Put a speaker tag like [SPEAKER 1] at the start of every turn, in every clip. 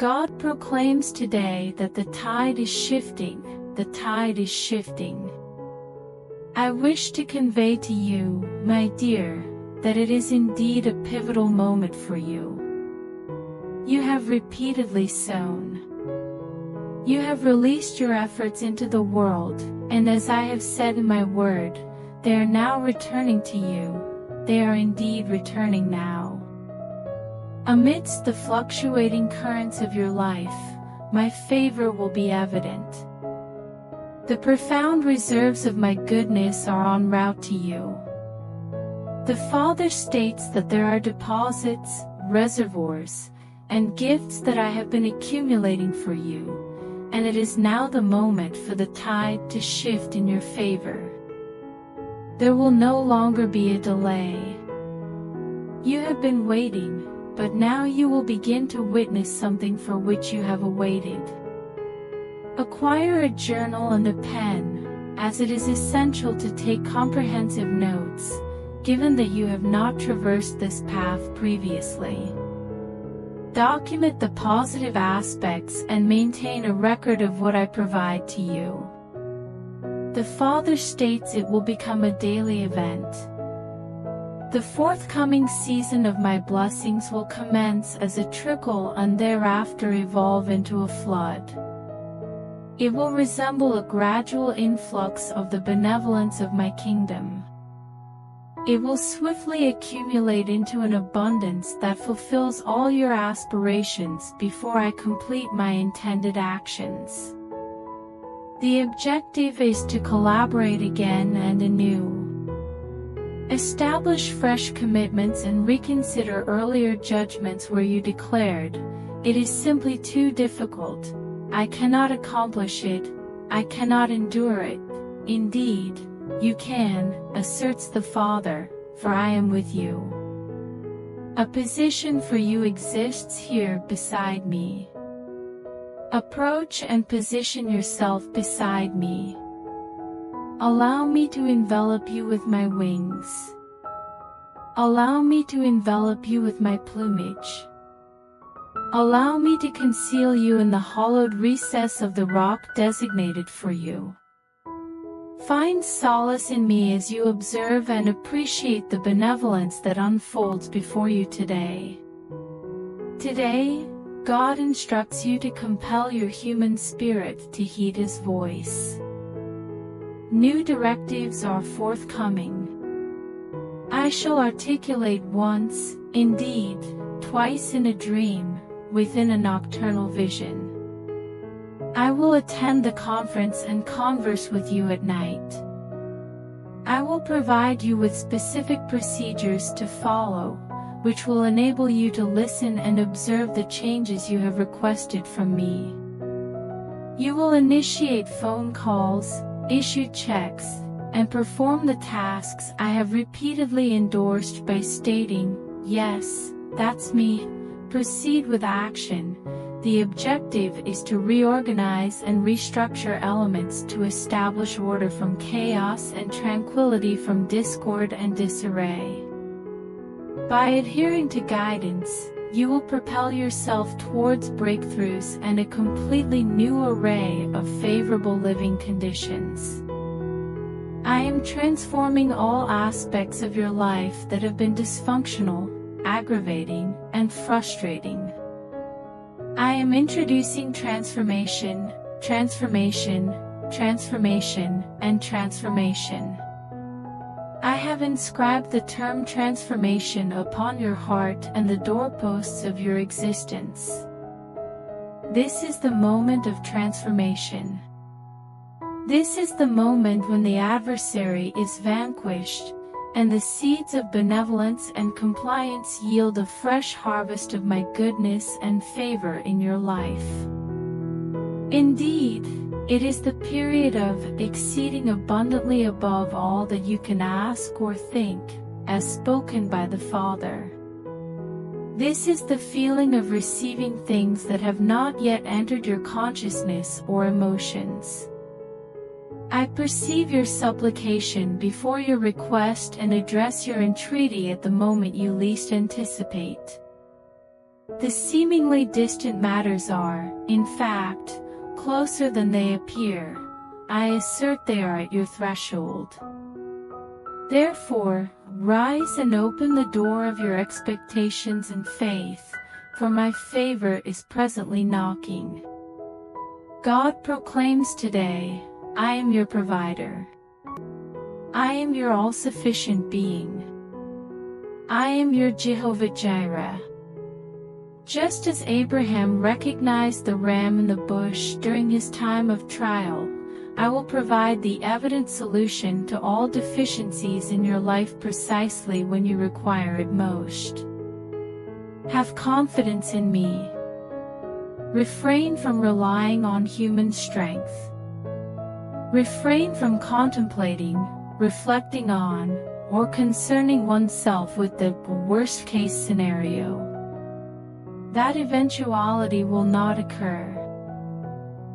[SPEAKER 1] God proclaims today that the tide is shifting, the tide is shifting. I wish to convey to you, my dear, that it is indeed a pivotal moment for you. You have repeatedly sown. You have released your efforts into the world, and as I have said in my word, they are now returning to you. They are indeed returning now. Amidst the fluctuating currents of your life, my favor will be evident. The profound reserves of my goodness are en route to you. The Father states that there are deposits, reservoirs, and gifts that I have been accumulating for you, and it is now the moment for the tide to shift in your favor. There will no longer be a delay. You have been waiting, but now you will begin to witness something for which you have awaited. Acquire a journal and a pen, as it is essential to take comprehensive notes, given that you have not traversed this path previously. Document the positive aspects and maintain a record of what I provide to you. The Father states it will become a daily event. The forthcoming season of my blessings will commence as a trickle and thereafter evolve into a flood. It will resemble a gradual influx of the benevolence of my kingdom. It will swiftly accumulate into an abundance that fulfills all your aspirations before I complete my intended actions. The objective is to collaborate again and anew. Establish fresh commitments and reconsider earlier judgments where you declared, "It is simply too difficult. I cannot accomplish it. I cannot endure it." Indeed, you can, asserts the Father, for I am with you. A position for you exists here beside me. Approach and position yourself beside me. Allow me to envelop you with my wings. Allow me to envelop you with my plumage. Allow me to conceal you in the hollowed recess of the rock designated for you. Find solace in me as you observe and appreciate the benevolence that unfolds before you today. Today, God instructs you to compel your human spirit to heed His voice. New directives are forthcoming. I shall articulate once, indeed, twice in a dream, within a nocturnal vision. I will attend the conference and converse with you at night. I will provide you with specific procedures to follow, which will enable you to listen and observe the changes you have requested from me. You will initiate phone calls, issue checks, and perform the tasks I have repeatedly endorsed by stating, "Yes, that's me." Proceed with action. The objective is to reorganize and restructure elements to establish order from chaos and tranquility from discord and disarray. By adhering to guidance, you will propel yourself towards breakthroughs and a completely new array of favorable living conditions. I am transforming all aspects of your life that have been dysfunctional, aggravating, and frustrating. I am introducing transformation, transformation, transformation, and transformation. I have inscribed the term transformation upon your heart and the doorposts of your existence. This is the moment of transformation. This is the moment when the adversary is vanquished, and the seeds of benevolence and compliance yield a fresh harvest of my goodness and favor in your life. Indeed, it is the period of exceeding abundantly above all that you can ask or think, as spoken by the Father. This is the feeling of receiving things that have not yet entered your consciousness or emotions. I perceive your supplication before your request and address your entreaty at the moment you least anticipate. The seemingly distant matters are, in fact, closer than they appear. I assert they are at your threshold. Therefore, rise and open the door of your expectations and faith, for my favor is presently knocking. God proclaims today, I am your provider. I am your all-sufficient being. I am your Jehovah Jireh. Just as Abraham recognized the ram in the bush during his time of trial, I will provide the evident solution to all deficiencies in your life precisely when you require it most. Have confidence in me. Refrain from relying on human strength. Refrain from contemplating, reflecting on, or concerning oneself with the worst-case scenario. That eventuality will not occur.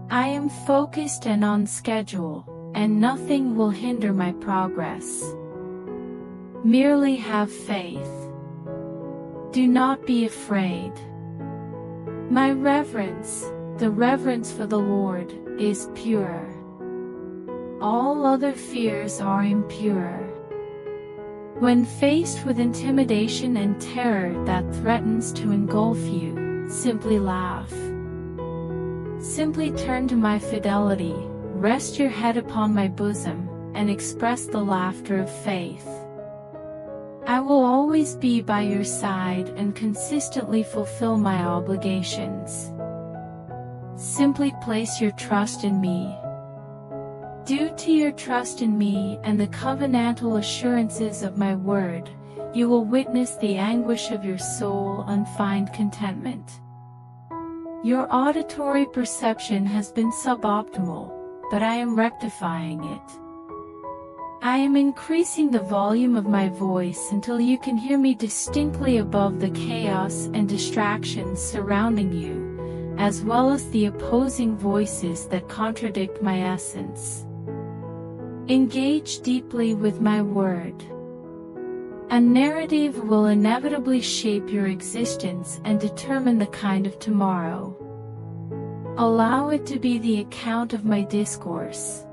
[SPEAKER 1] I am focused and on schedule, and nothing will hinder my progress. Merely have faith. Do not be afraid. My reverence, the reverence for the Lord, is pure. All other fears are impure. When faced with intimidation and terror that threatens to engulf you, simply laugh. Simply turn to my fidelity, rest your head upon my bosom, and express the laughter of faith. I will always be by your side and consistently fulfill my obligations. Simply place your trust in me. Due to your trust in me and the covenantal assurances of my word, you will witness the anguish of your soul and find contentment. Your auditory perception has been suboptimal, but I am rectifying it. I am increasing the volume of my voice until you can hear me distinctly above the chaos and distractions surrounding you, as well as the opposing voices that contradict my essence. Engage deeply with my word. A narrative will inevitably shape your existence and determine the kind of tomorrow. Allow it to be the account of my discourse.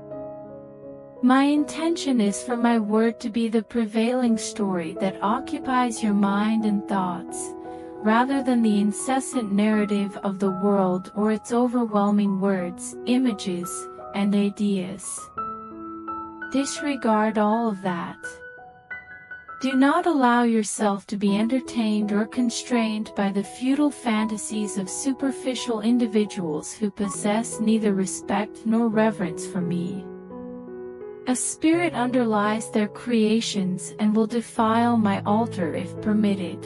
[SPEAKER 1] My intention is for my word to be the prevailing story that occupies your mind and thoughts, rather than the incessant narrative of the world or its overwhelming words, images, and ideas. Disregard all of that. Do not allow yourself to be entertained or constrained by the futile fantasies of superficial individuals who possess neither respect nor reverence for me. A spirit underlies their creations and will defile my altar if permitted.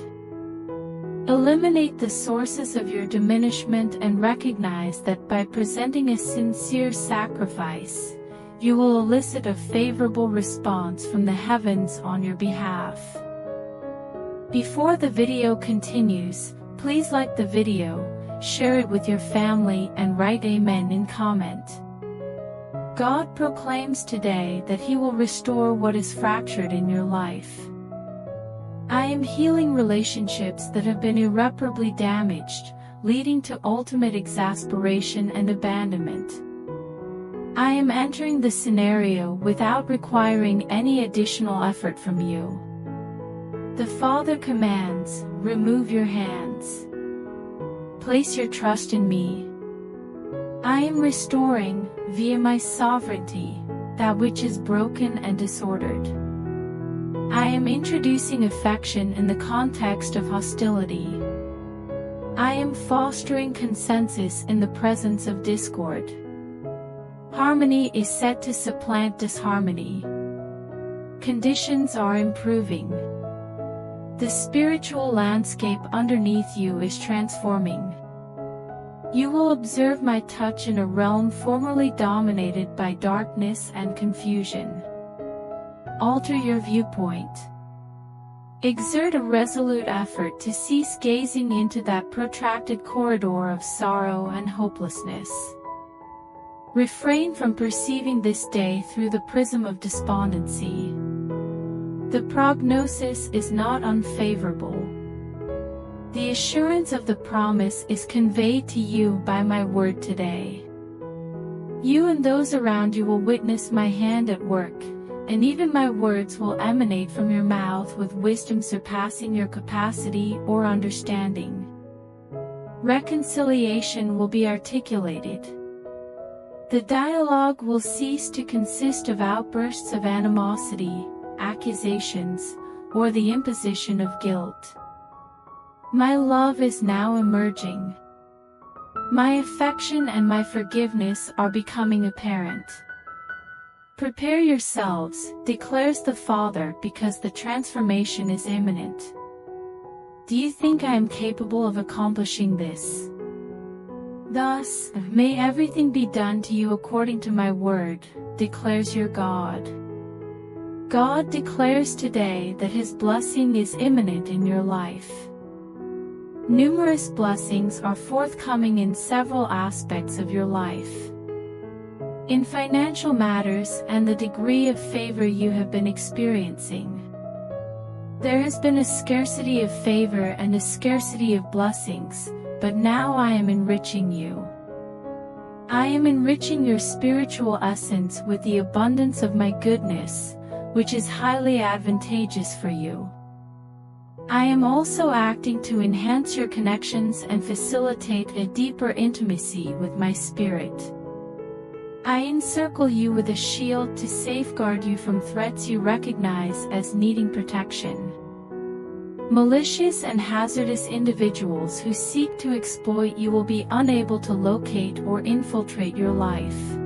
[SPEAKER 1] Eliminate the sources of your diminishment and recognize that by presenting a sincere sacrifice, you will elicit a favorable response from the heavens on your behalf. Before the video continues, please like the video, share it with your family and write Amen in comment. God proclaims today that He will restore what is fractured in your life. I am healing relationships that have been irreparably damaged, leading to ultimate exasperation and abandonment. I am entering the scenario without requiring any additional effort from you. The Father commands, remove your hands. Place your trust in me. I am restoring, via my sovereignty, that which is broken and disordered. I am introducing affection in the context of hostility. I am fostering consensus in the presence of discord. Harmony is set to supplant disharmony. Conditions are improving. The spiritual landscape underneath you is transforming. You will observe my touch in a realm formerly dominated by darkness and confusion. Alter your viewpoint. Exert a resolute effort to cease gazing into that protracted corridor of sorrow and hopelessness. Refrain from perceiving this day through the prism of despondency. The prognosis is not unfavorable. The assurance of the promise is conveyed to you by my word today. You and those around you will witness my hand at work, and even my words will emanate from your mouth with wisdom surpassing your capacity or understanding. Reconciliation will be articulated. The dialogue will cease to consist of outbursts of animosity, accusations, or the imposition of guilt. My love is now emerging. My affection and my forgiveness are becoming apparent. Prepare yourselves, declares the Father, because the transformation is imminent. Do you think I am capable of accomplishing this? Thus, may everything be done to you according to my word, declares your God. God declares today that His blessing is imminent in your life. Numerous blessings are forthcoming in several aspects of your life. In financial matters and the degree of favor you have been experiencing. There has been a scarcity of favor and a scarcity of blessings, but now I am enriching you. I am enriching your spiritual essence with the abundance of my goodness, which is highly advantageous for you. I am also acting to enhance your connections and facilitate a deeper intimacy with my spirit. I encircle you with a shield to safeguard you from threats you recognize as needing protection. Malicious and hazardous individuals who seek to exploit you will be unable to locate or infiltrate your life.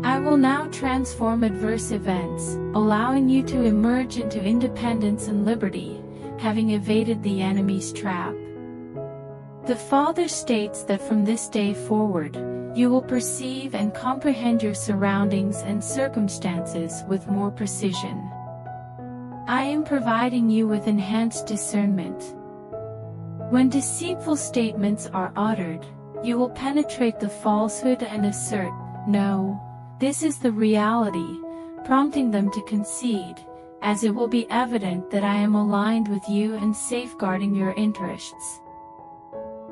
[SPEAKER 1] I will now transform adverse events, allowing you to emerge into independence and liberty, having evaded the enemy's trap. The Father states that from this day forward, you will perceive and comprehend your surroundings and circumstances with more precision. I am providing you with enhanced discernment. When deceitful statements are uttered, you will penetrate the falsehood and assert, "No, this is the reality," prompting them to concede, as it will be evident that I am aligned with you and safeguarding your interests.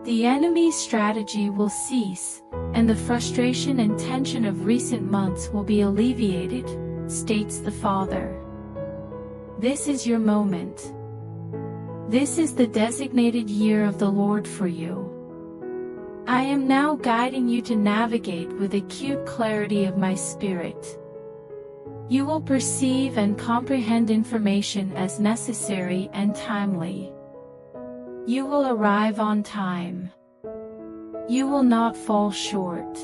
[SPEAKER 1] The enemy's strategy will cease, and the frustration and tension of recent months will be alleviated, states the Father. This is your moment. This is the designated year of the Lord for you. I am now guiding you to navigate with acute clarity of my Spirit. You will perceive and comprehend information as necessary and timely. You will arrive on time. You will not fall short.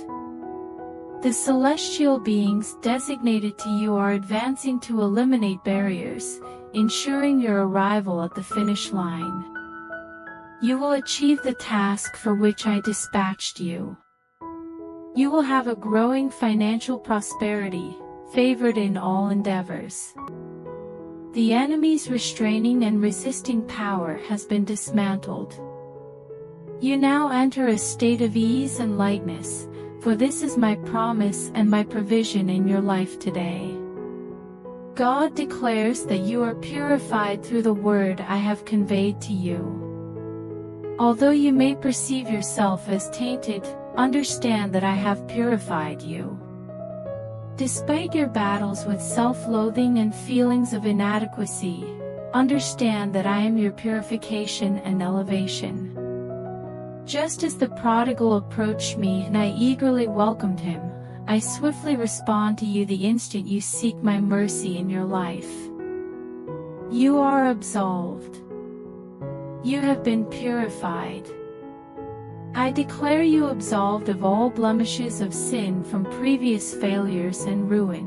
[SPEAKER 1] The celestial beings designated to you are advancing to eliminate barriers, ensuring your arrival at the finish line. You will achieve the task for which I dispatched you. You will have a growing financial prosperity, favored in all endeavors. The enemy's restraining and resisting power has been dismantled. You now enter a state of ease and lightness, for this is my promise and my provision in your life today. God declares that you are purified through the word I have conveyed to you. Although you may perceive yourself as tainted, understand that I have purified you. Despite your battles with self-loathing and feelings of inadequacy, understand that I am your purification and elevation. Just as the prodigal approached me and I eagerly welcomed him, I swiftly respond to you the instant you seek my mercy in your life. You are absolved. You have been purified. I declare you absolved of all blemishes of sin from previous failures and ruin.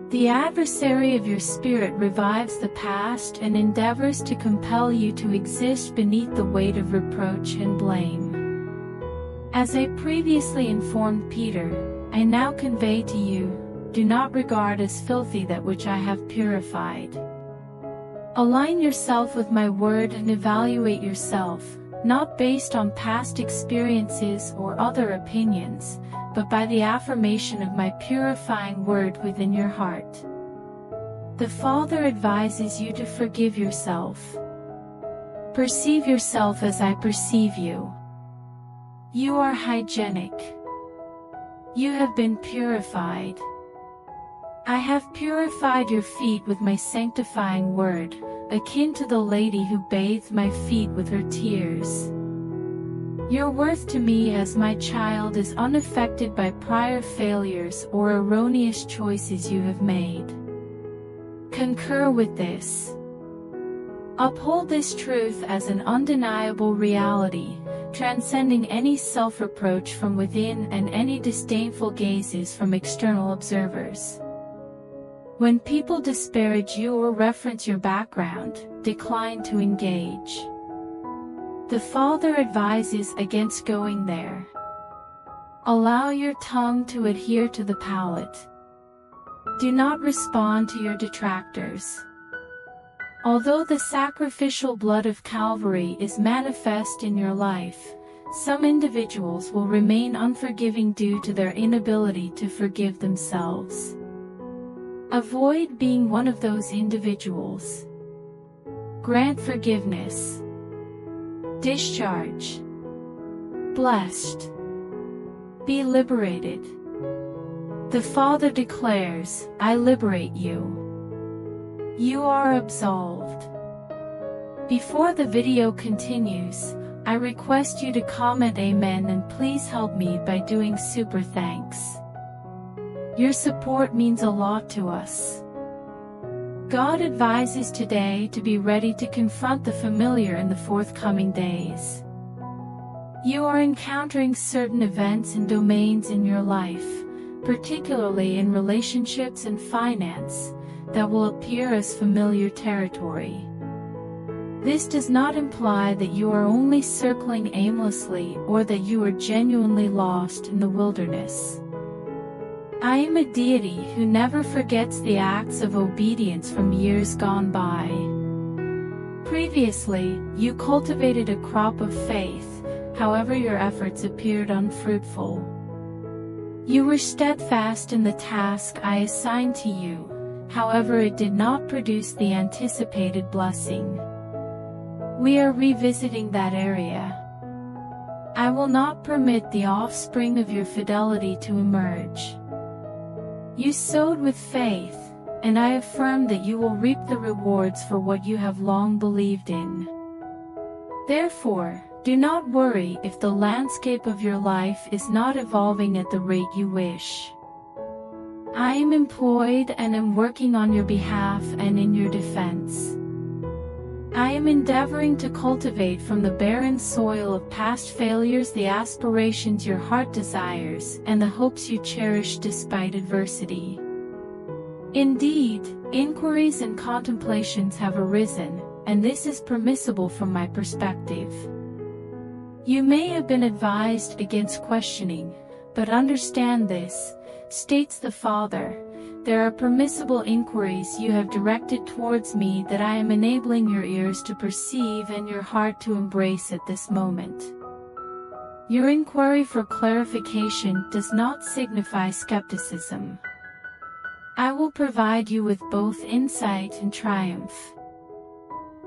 [SPEAKER 1] The adversary of your spirit revives the past and endeavors to compel you to exist beneath the weight of reproach and blame. As I previously informed Peter, I now convey to you, do not regard as filthy that which I have purified. Align yourself with my word and evaluate yourself, not based on past experiences or other opinions, but by the affirmation of my purifying word within your heart. The Father advises you to forgive yourself. perceive yourself as I perceive you. You are hygienic. You have been purified. I have purified your feet with my sanctifying word, akin to the lady who bathed my feet with her tears. Your worth to me as my child is unaffected by prior failures or erroneous choices you have made. Concur with this. Uphold this truth as an undeniable reality, transcending any self-reproach from within and any disdainful gazes from external observers. When people disparage you or reference your background, decline to engage. The Father advises against going there. Allow your tongue to adhere to the palate. Do not respond to your detractors. Although the sacrificial blood of Calvary is manifest in your life, some individuals will remain unforgiving due to their inability to forgive themselves. Avoid being one of those individuals. Grant forgiveness. Discharge. Blessed. Be liberated. The Father declares, I liberate you. You are absolved. Before the video continues, I request you to comment Amen and please help me by doing super thanks. Your support means a lot to us. God advises today to be ready to confront the familiar in the forthcoming days. You are encountering certain events and domains in your life, particularly in relationships and finance, that will appear as familiar territory. This does not imply that you are only circling aimlessly or that you are genuinely lost in the wilderness. I am a deity who never forgets the acts of obedience from years gone by. Previously, you cultivated a crop of faith, however your efforts appeared unfruitful. You were steadfast in the task I assigned to you, however it did not produce the anticipated blessing. We are revisiting that area. I will not permit the offspring of your fidelity to emerge. You sowed with faith, and I affirm that you will reap the rewards for what you have long believed in. Therefore, do not worry if the landscape of your life is not evolving at the rate you wish. I am employed and am working on your behalf and in your defense. I am endeavoring to cultivate from the barren soil of past failures the aspirations your heart desires and the hopes you cherish despite adversity. Indeed, inquiries and contemplations have arisen, and this is permissible from my perspective. You may have been advised against questioning, but understand this, states the Father, there are permissible inquiries you have directed towards me that I am enabling your ears to perceive and your heart to embrace at this moment. Your inquiry for clarification does not signify skepticism. I will provide you with both insight and triumph.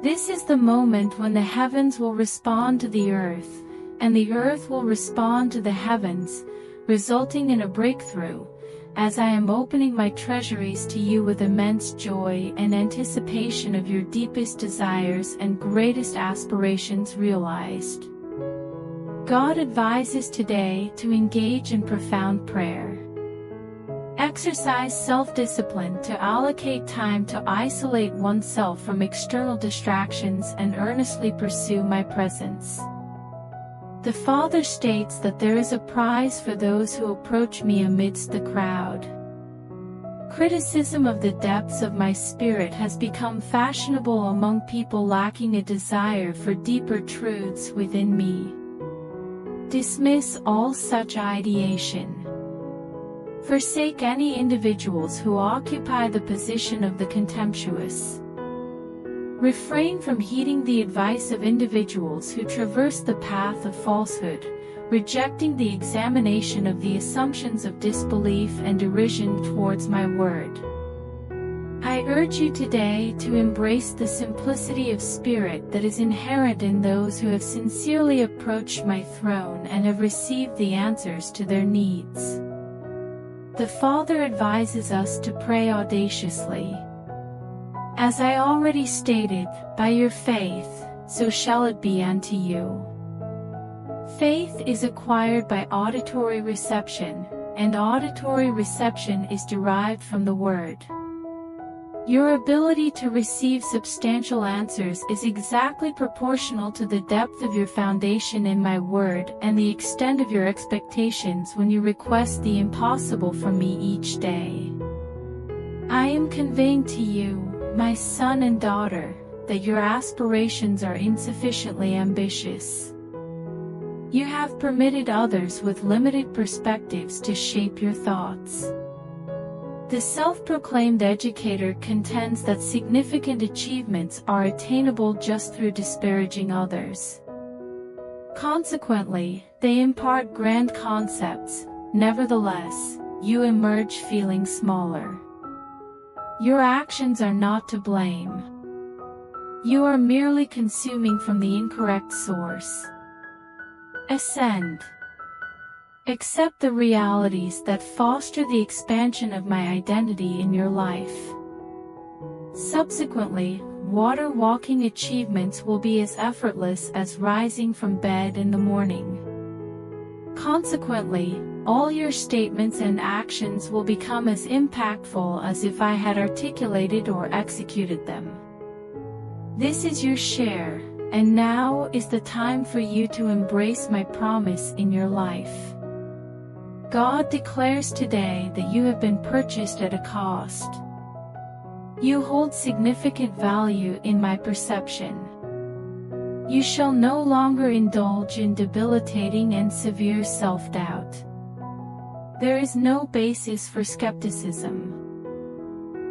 [SPEAKER 1] This is the moment when the heavens will respond to the earth, and the earth will respond to the heavens, resulting in a breakthrough, as I am opening my treasuries to you with immense joy and anticipation of your deepest desires and greatest aspirations realized. God advises today to engage in profound prayer. Exercise self-discipline to allocate time to isolate oneself from external distractions and earnestly pursue my presence. The Father states that there is a prize for those who approach me amidst the crowd. Criticism of the depths of my spirit has become fashionable among people lacking a desire for deeper truths within me. Dismiss all such ideation. Forsake any individuals who occupy the position of the contemptuous. Refrain from heeding the advice of individuals who traverse the path of falsehood, rejecting the examination of the assumptions of disbelief and derision towards my word. I I urge you today to embrace the simplicity of spirit that is inherent in those who have sincerely approached my throne and have received the answers to their needs. The Father advises us to pray audaciously. As I already stated, by your faith, so shall it be unto you. Faith is acquired by auditory reception, and auditory reception is derived from the Word. Your ability to receive substantial answers is exactly proportional to the depth of your foundation in my Word and the extent of your expectations when you request the impossible from me each day. I am conveying to you, my son and daughter, that your aspirations are insufficiently ambitious. You have permitted others with limited perspectives to shape your thoughts. The self-proclaimed educator contends that significant achievements are attainable just through disparaging others. Consequently, they impart grand concepts. Nevertheless, you emerge feeling smaller. Your actions are not to blame. You are merely consuming from the incorrect source. Ascend. Accept the realities that foster the expansion of my identity in your life. Subsequently, water-walking achievements will be as effortless as rising from bed in the morning. Consequently, all your statements and actions will become as impactful as if I had articulated or executed them. This is your share, and now is the time for you to embrace my promise in your life. God declares today that you have been purchased at a cost. You hold significant value in my perception. You shall no longer indulge in debilitating and severe self-doubt. There is no basis for skepticism.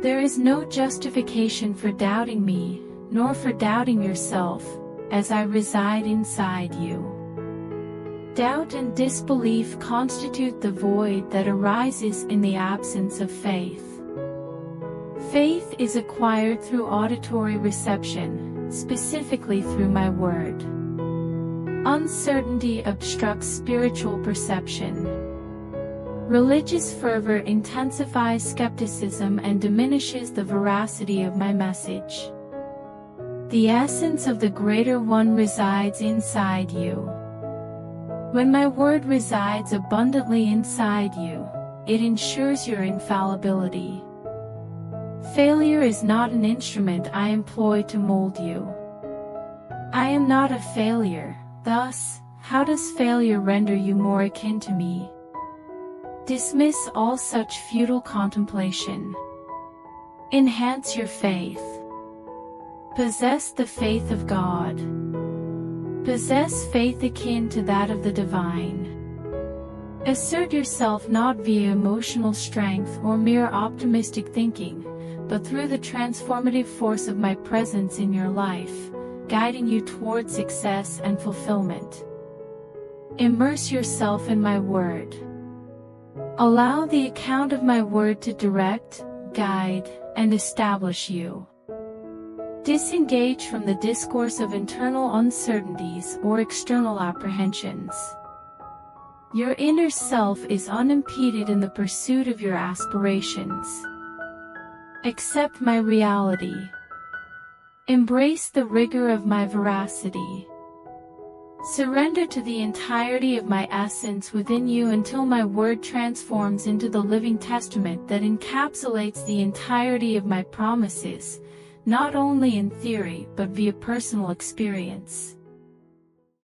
[SPEAKER 1] There is no justification for doubting me, nor for doubting yourself, as I reside inside you. Doubt and disbelief constitute the void that arises in the absence of faith. Faith is acquired through auditory reception, specifically through my Word. Uncertainty obstructs spiritual perception. Religious fervor intensifies skepticism and diminishes the veracity of my message. The essence of the Greater One resides inside you. When my Word resides abundantly inside you, it ensures your infallibility. Failure is not an instrument I employ to mold you. I am not a failure, thus, how does failure render you more akin to me? Dismiss all such futile contemplation. Enhance your faith. Possess the faith of God. Possess faith akin to that of the divine. Assert yourself not via emotional strength or mere optimistic thinking, but through the transformative force of my presence in your life, guiding you toward success and fulfillment. Immerse yourself in my Word. Allow the account of my Word to direct, guide, and establish you. Disengage from the discourse of internal uncertainties or external apprehensions. Your inner self is unimpeded in the pursuit of your aspirations. Accept my reality. Embrace the rigor of my veracity. Surrender to the entirety of my essence within you until my Word transforms into the living testament that encapsulates the entirety of my promises, not only in theory but via personal experience.